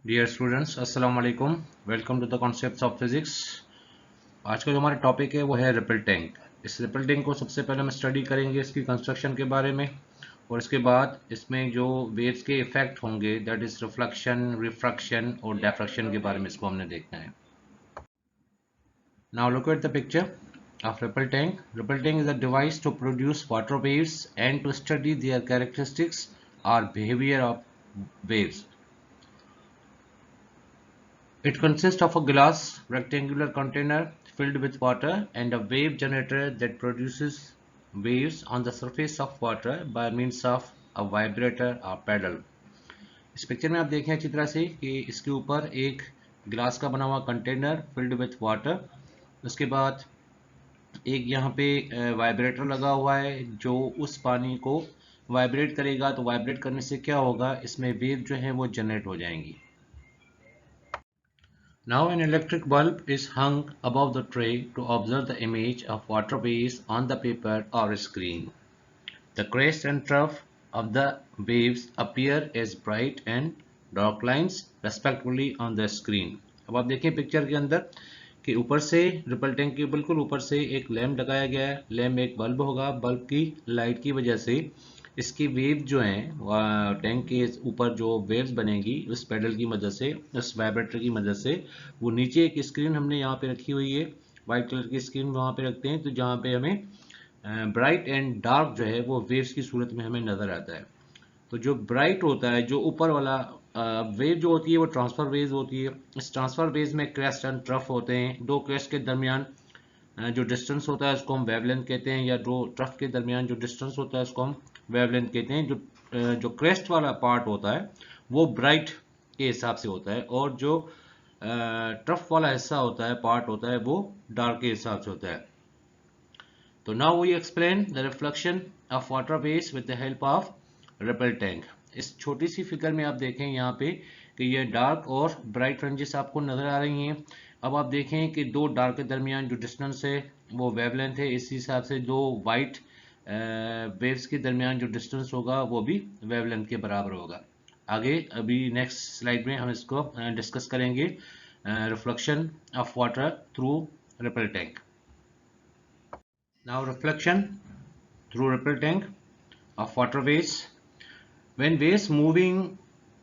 Dear students, अस्सलाम वालेकुम। Welcome to the concepts of physics. आज का जो हमारा टॉपिक है वो है रिपल टैंक। इस रिपल टैंक को सबसे पहले हम स्टडी करेंगे इसकी कंस्ट्रक्शन के बारे में, और इसके बाद इसमें जो वेव्स के इफेक्ट होंगे, दैट इज रिफ्लेक्शन, रिफ्रैक्शन और डिफ्रैक्शन के बारे में इसको हमने देखना है। Now look at the picture of ripple tank. Ripple tank is a device to produce water waves and to study their characteristics or behavior of waves. It consists of a glass rectangular container filled with water and a wave generator that produces waves on the surface of water by means of a vibrator or pedal. इस picture में आप देखें अच्छी तरह से कि इसके ऊपर एक ग्लास का बना हुआ कंटेनर फिल्ड विथ वाटर, उसके बाद एक यहाँ पे वाइब्रेटर लगा हुआ है जो उस पानी को वाइब्रेट करेगा। तो वाइब्रेट करने से क्या होगा, इसमें वेव जो है वो जनरेट हो जाएंगी। Now an electric bulb is hung above the tray to observe the image of water waves on the paper or screen. The crest and trough of the waves appear as bright and dark lines respectively on the screen. अब आप देखें picture के अंदर कि ऊपर से ripple tank के बिल्कुल ऊपर से एक लैंप लगाया गया है। लैंप एक बल्ब होगा, बल्ब की लाइट की वजह से इसकी वेव जो हैं टैंक के ऊपर जो वेव्स बनेगी उस पैडल की मदद से, उस वाइब्रेटर की मदद से, वो नीचे एक स्क्रीन हमने यहाँ पे रखी हुई है, वाइट कलर की स्क्रीन वहाँ पे रखते हैं, तो जहाँ पे हमें ब्राइट एंड डार्क जो है वो वेव्स की सूरत में हमें नज़र आता है। तो जो ब्राइट होता है, जो ऊपर वाला वेव जो होती है वो ट्रांसफर वेव होती है। इस ट्रांसफर वेव में क्रेस्ट एंड ट्रफ होते हैं। दो क्रेस्ट के दरमियान जो डिस्टेंस होता है उसको हम वेवलेंथ कहते हैं, या दो ट्रफ के दरमियान जो डिस्टेंस होता है उसको हम वेवलेंथ कहते हैं। जो क्रेस्ट वाला पार्ट होता है वो ब्राइट के हिसाब से होता है, और जो ट्रफ वाला हिस्सा होता है, पार्ट होता है, वो डार्क के हिसाब से होता है। तो now we explain the reflection of water waves with the help of ripple tank. इस छोटी सी फिगर में आप देखें यहाँ पे कि ये डार्क और ब्राइट फ्रिंजेस आपको नजर आ रही हैं। अब आप देखें कि दो डार्क के दरमियान जो डिस्टेंस है वो वेवलेंथ है, इसी हिसाब से दो वाइट वेव्स के दरमियान जो डिस्टेंस होगा वो भी वेवलेंथ के बराबर होगा। आगे अभी नेक्स्ट स्लाइड में हम इसको डिस्कस करेंगे, reflection of water through ripple tank. Now reflection through ripple tank of water waves. When waves moving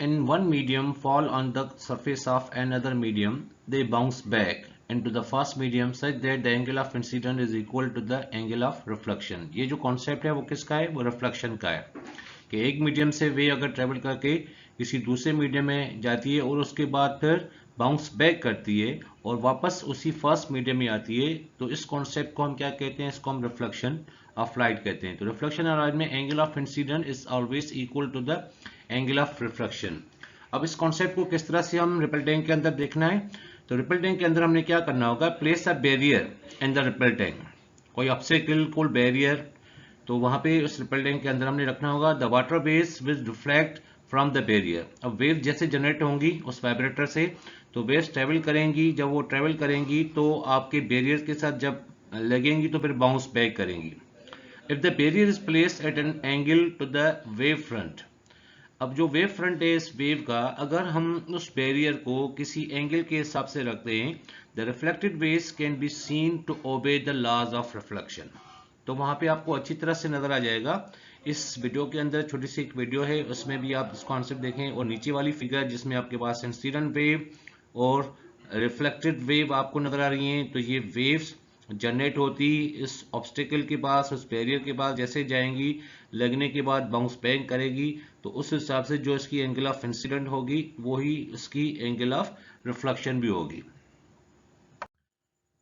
in one medium fall on the surface of another medium, they bounce back into the first medium such that the angle of incidence is equal to the angle of reflection. ये जो concept है वो किसका है, वो reflection का है कि एक मीडियम से वे अगर ट्रेवल करके किसी दूसरे मीडियम में जाती है और उसके बाद फिर बाउंस बैक करती है और वापस उसी फर्स्ट मीडियम में आती है, तो इस कॉन्सेप्ट को हम क्या कहते हैं, इसको हम रिफ्लेक्शन ऑफ लाइट कहते हैं। तो रिफ्लेक्शन ऑफ लाइट में angle of incidence is always equal to the angle of reflection. अब इस कॉन्सेप्ट को किस तरह से हम रिपल टैंक के अंदर देखना है, तो रिपल टैंक के अंदर हमने क्या करना होगा, place a barrier in the ripple tank. कोई ऑब्स्टेकल, कोई बैरियर, तो वहां पे उस रिपल टैंक के अंदर हमने रखना होगा। The water waves will reflect from the barrier. अब वेव जैसे जनरेट होंगी उस वाइब्रेटर से, तो वेव्स ट्रेवल करेंगी। जब वो ट्रेवल करेंगी तो आपके बैरियर के साथ जब लगेंगी तो फिर बाउंस बैक करेंगी। If the barrier is placed at an angle to the wave front, अब जो वेव फ्रंट है इस वेव का, अगर हम उस बैरियर को किसी एंगल के हिसाब से रखते हैं, the reflected waves can be seen to obey the laws of reflection. तो वहां पे आपको अच्छी तरह से नजर आ जाएगा। इस वीडियो के अंदर छोटी सी एक वीडियो है, उसमें भी आप इस कॉन्सेप्ट देखें, और नीचे वाली फिगर जिसमें आपके पास इंसिडेंट वेव और रिफ्लेक्टेड वेव आपको नजर आ रही हैं, तो ये वेव्स जनरेट होती इस ऑब्स्टेकल के पास, उस बैरियर के पास जैसे जाएंगी, लगने के बाद बाउंस बैक करेगी, तो उस हिसाब से जो इसकी एंगल ऑफ इंसिडेंट होगी वही इसकी एंगल ऑफ रिफ्लेक्शन भी होगी।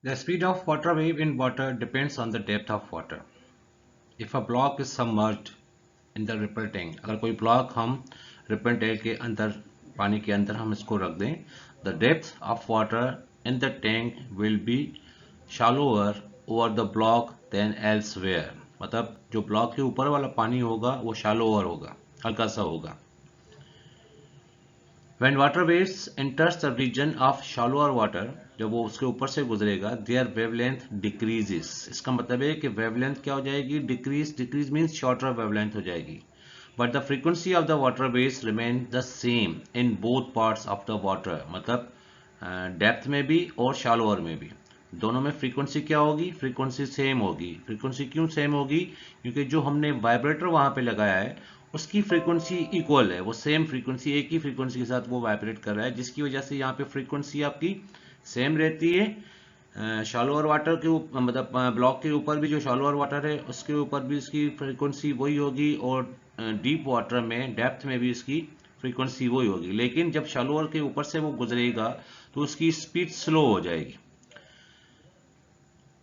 The speed of water wave in water depends on the depth of water. If a block is submerged in the ripple tank, अगर कोई ब्लॉक हम रिपल टैंक के अंदर, पानी के अंदर हम इसको रख दें, the depth of water in the tank will be shallower over the block than elsewhere. मतलब जो ब्लॉक के ऊपर वाला पानी होगा वो shallower होगा, हल्का सा होगा। When water waves enters the region of shallower water, जब वो उसके ऊपर से गुजरेगा, their wavelength decreases. इसका मतलब है कि wavelength क्या हो जाएगी, decrease. Decrease means shorter wavelength हो जाएगी। But the frequency of the water waves remain the same in both parts of the water, मतलब डेप्थ में भी और शैलोअर में भी, दोनों में फ्रीक्वेंसी क्या होगी, फ्रीक्वेंसी सेम होगी। फ्रीक्वेंसी क्यों सेम होगी, क्योंकि जो हमने वाइब्रेटर वहां पे लगाया है उसकी फ्रीक्वेंसी इक्वल है, वो सेम फ्रीक्वेंसी, एक ही फ्रीक्वेंसी के साथ वो वाइब्रेट कर रहा है, जिसकी वजह से यहाँ पे फ्रीक्वेंसी आपकी सेम रहती है। शैलोअर वाटर के ऊपर, मतलब ब्लॉक के ऊपर भी जो शैलोअर वाटर है उसके ऊपर भी इसकी फ्रीक्वेंसी वही होगी, और डीप वाटर में, डेप्थ में भी इसकी फ्रीक्वेंसी वही होगी। लेकिन जब शैलोअर के ऊपर से वो गुजरेगा तो उसकी स्पीड स्लो हो जाएगी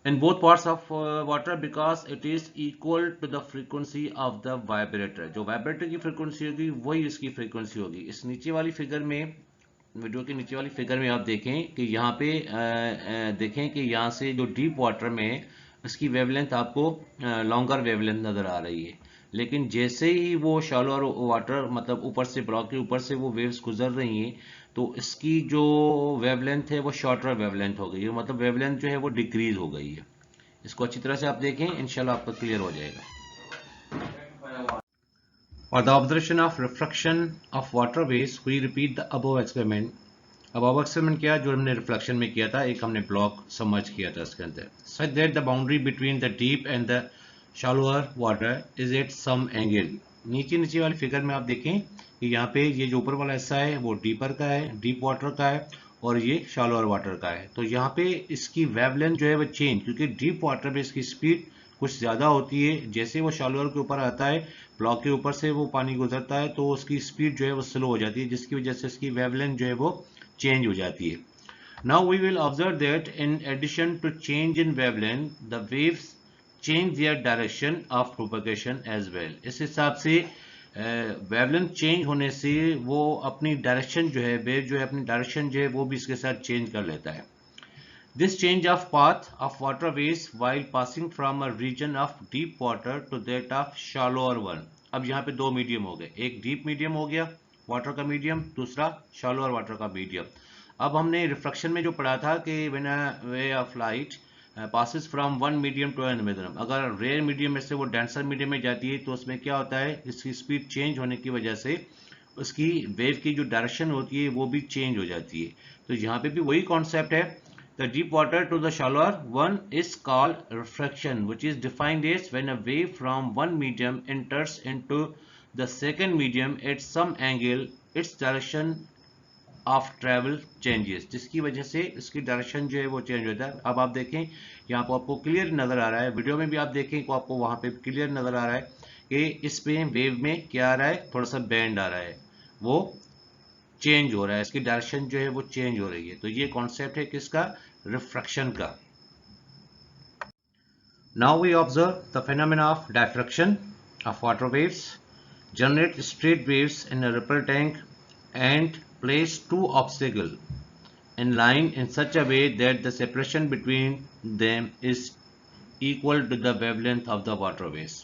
in both parts of water because it is equal to the frequency of the vibrator। जो वाइब्रेटर की फ्रीक्वेंसी होगी वही इसकी फ्रीक्वेंसी होगी। इस नीचे वाली फिगर में, वीडियो के नीचे वाली फिगर में आप देखें कि यहाँ पे देखें कि यहाँ से जो डीप वाटर में इसकी वेवलेंथ आपको लॉन्गर वेवलेंथ नजर आ रही है, लेकिन जैसे ही वो शैलो वाटर, मतलब ऊपर से, ब्लॉक के ऊपर से वो वेव्स गुजर रही हैं, तो इसकी जो वेवलेंथ है वो शॉर्टर वेवलेंथ हो गई है, मतलब वेवलेंथ जो है वो डिक्रीज हो गई है। इसको अच्छी तरह से आप देखें, इंशाल्लाह आपको क्लियर हो जाएगा। For the observation of refraction of water waves, we repeat the above experiment। above experiment क्या, जो हमने रिफ्लेक्शन में किया था, एक हमने ब्लॉक सबमर्ज किया था इसके अंदर, such that the boundary between the deep and the shallower water is at some angle। नीचे वाली फिगर में आप देखें कि यहाँ पे ये जो ऊपर वाला हिस्सा है वो डीपर का है, डीप वाटर का है, और ये शैलोअर वाटर का है। तो यहाँ पे इसकी वेवलेंथ जो है वो चेंज, क्योंकि डीप वाटर में इसकी स्पीड कुछ ज़्यादा होती है, जैसे वो शैलोअर के ऊपर आता है, ब्लॉक के ऊपर से वो पानी गुजरता है, तो उसकी स्पीड जो है वो स्लो हो जाती है, जिसकी वजह से इसकी वेवलेंथ जो है वो चेंज हो जाती है। Now we will observe that in addition to change in wavelength, the waves change their direction of propagation as well। इस हिसाब से वेवलेंथ चेंज होने से वो अपनी डायरेक्शन जो है, वेव जो है अपनी डायरेक्शन जो है वो भी इसके साथ चेंज कर लेता है। This change of path of water waves while passing from a region of deep water to that of shallower one। अब यहाँ पे दो मीडियम हो गए, एक डीप मीडियम हो गया वाटर का मीडियम, दूसरा शैलोअर वाटर का मीडियम। अब हमने रिफ्लेक्शन में जो पढ़ा था कि when a ray of light passes from one medium to another medium, अगर रेयर मीडियम में से वो डेंसर मीडियम में जाती है तो उसमें क्या होता है, इसकी स्पीड चेंज होने की वजह से उसकी वेव की जो डायरेक्शन होती है वो भी चेंज हो जाती है। तो यहाँ पे भी वही कॉन्सेप्ट है। The deep water to the shallower one is called refraction, which is defined as when a wave from one medium enters into the second medium at some angle, its direction of travel changes, जिसकी वजह से इसकी direction जो है वो change होता है। अब आप देखें यहाँ पर आपको क्लियर नजर आ रहा है, वीडियो में भी आप देखें तो आपको वहां पे क्लियर नजर आ रहा है कि इसमें वेव में क्या आ रहा है, थोड़ा सा बैंड आ रहा है, वो चेंज हो रहा है, इसकी डायरेक्शन जो है वो चेंज हो रही है। तो ये कॉन्सेप्ट है किसका, रिफ्रैक्शन का। Now we observe the phenomena of diffraction of water waves. Generate straight waves in a ripple tank and place two obstacles in line in such a way that the separation between them is equal to the wavelength of the water waves।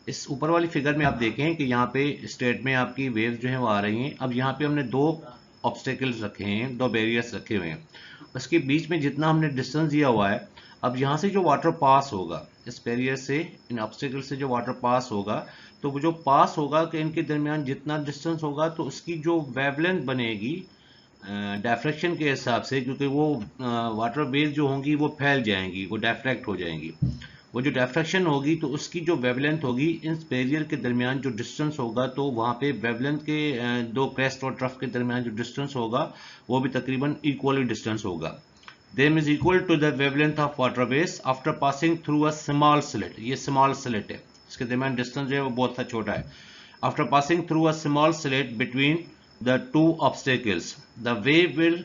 इस ऊपर वाली figure में आप देखें कि यहाँ पे state में आपकी वेव्स जो है वो आ रही हैं। अब यहाँ पे हमने दो ऑब्स्टेकल्स रखे हैं, दो बैरियर्स रखे हुए हैं, उसके बीच में जितना हमने डिस्टेंस दिया हुआ है, अब यहाँ से जो वाटर पास होगा, इस बैरियर से, इन ऑब्स्टेकल से जो वाटर पास होगा, तो वो जो पास होगा कि इनके दरमियान जितना डिस्टेंस होगा तो उसकी जो वेवलेंथ बनेगी डायफ्रैक्शन के हिसाब से, क्योंकि वो वाटर वेव जो होंगी वो फैल जाएंगी, वो डायफ्रैक्ट हो जाएंगी, वो जो डायफ्रैक्शन होगी तो उसकी जो वेवलेंथ होगी, इन बैरियर के दरमियान जो डिस्टेंस होगा, तो वहाँ पे वेवलेंथ के दो क्रेस्ट और ट्रफ के दरमियान जो डिस्टेंस होगा वो भी तकरीबन इक्वली डिस्टेंस होगा। Them is equal to the wavelength of water waves after passing through a small slit। ये small slit है, इसके दरमियान डिस्टेंस जो है वो बहुत सा छोटा है। After passing through a small slit between the two obstacles, the wave will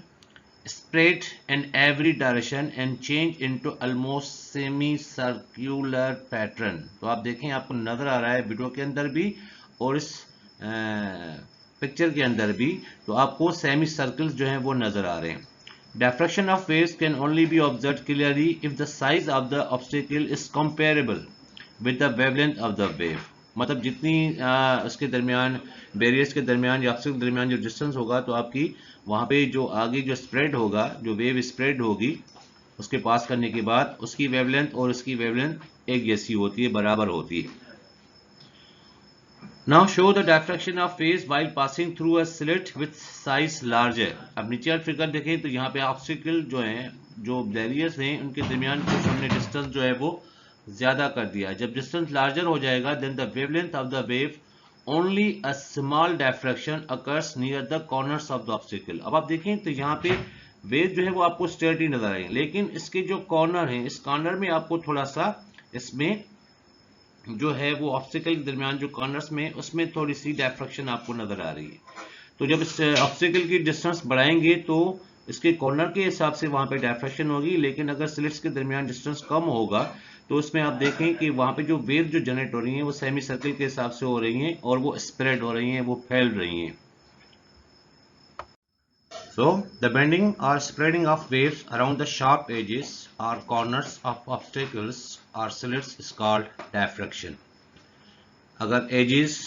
spread in every direction and change into almost semi-circular pattern। तो आप देखें, आपको नजर आ रहा है वीडियो के अंदर भी और इस पिक्चर के अंदर भी, तो आपको सेमी सर्कल्स जो हैं वो नजर आ रहे हैं। Diffraction of waves can only be observed clearly if the size of the obstacle is comparable with the wavelength of the wave। मतलब जितनी उसके दरमियान, बैरियर्स के दरमियान या ऑब्स्टेकल के दरमियान जो डिस्टेंस होगा, तो आपकी वहाँ पे जो आगे जो स्प्रेड होगा, जो वेव स्प्रेड होगी उसके पास करने के बाद, उसकी वेवलेंथ और उसकी वेवलेंथ एक जैसी होती है, बराबर होती है। Now show the diffraction of phase while passing through a slit with size larger. अब नीचे आप फिगर देखें तो यहाँ पे ऑब्स्टिकल जो है, जो बैरियर्स हैं, उनके दरमियान कुछ हमने डिस्टेंस जो है वो ज्यादा कर दिया. जब डिस्टेंस लार्जर हो जाएगा then the wavelength of the wave only a small diffraction occurs near the corners of the obstacle. अब आप देखें तो यहाँ पे वेव जो है वो आपको स्ट्रेट ही नजर आएंगे, लेकिन इसके जो कॉर्नर है, इस कॉर्नर में आपको थोड़ा सा इसमें जो है वो ऑब्स्टिकल के दरमियान जो कॉर्नर्स में, उसमें थोड़ी सी डायफ्रैक्शन आपको नजर आ रही है. तो जब इस ऑब्स्टिकल की डिस्टेंस बढ़ाएंगे तो इसके कॉर्नर के हिसाब से वहां पे डायफ्रैक्शन होगी, लेकिन अगर स्लिट्स के दरमियान डिस्टेंस कम होगा तो उसमें आप देखें कि वहां पे जो वेव जो जनरेट हो रही है वो सेमी सर्कल के हिसाब से हो रही हैं और वो स्प्रेड हो रही हैं, वो फैल रही हैं. So, the bending or spreading of waves around the sharp edges or corners of obstacles or slits is called diffraction. अगर एजेस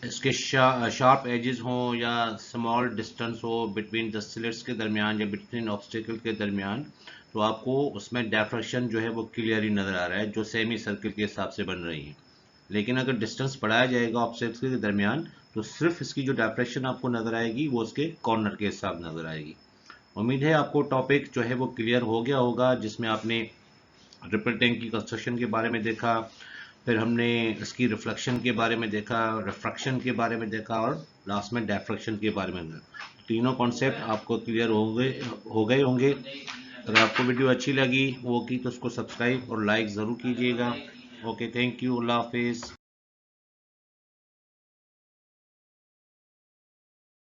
इसके शार्प एजेस हो या स्मॉल डिस्टेंस हो बिटवीन द स्लिट्स के दरमियान या बिटवीन ऑब्स्टिकल के दरमियान, तो आपको उसमें डायफ्रैक्शन जो है वो क्लियरली नजर आ रहा है, जो सेमी सर्कल के हिसाब से बन रही है. लेकिन अगर डिस्टेंस बढ़ाया जाएगा ऑब्स्टिकल्स के दरमियान तो सिर्फ इसकी जो डायफ्रैक्शन आपको नजर आएगी वो उसके कॉर्नर के हिसाब नजर आएगी. उम्मीद है आपको टॉपिक जो है वो क्लियर हो गया होगा, जिसमें आपने रिपल टैंक की कंस्ट्रक्शन के बारे में देखा, फिर हमने इसकी रिफ्लेक्शन के बारे में देखा, रिफ्रैक्शन के बारे में देखा और लास्ट में डायफ्रैक्शन के बारे में. तीनों कॉन्सेप्ट आपको क्लियर हो गए होंगे. अगर आपको वीडियो अच्छी लगी होगी तो उसको सब्सक्राइब और लाइक ज़रूर कीजिएगा. Okay, thank you. अल्लाह हाफिज़.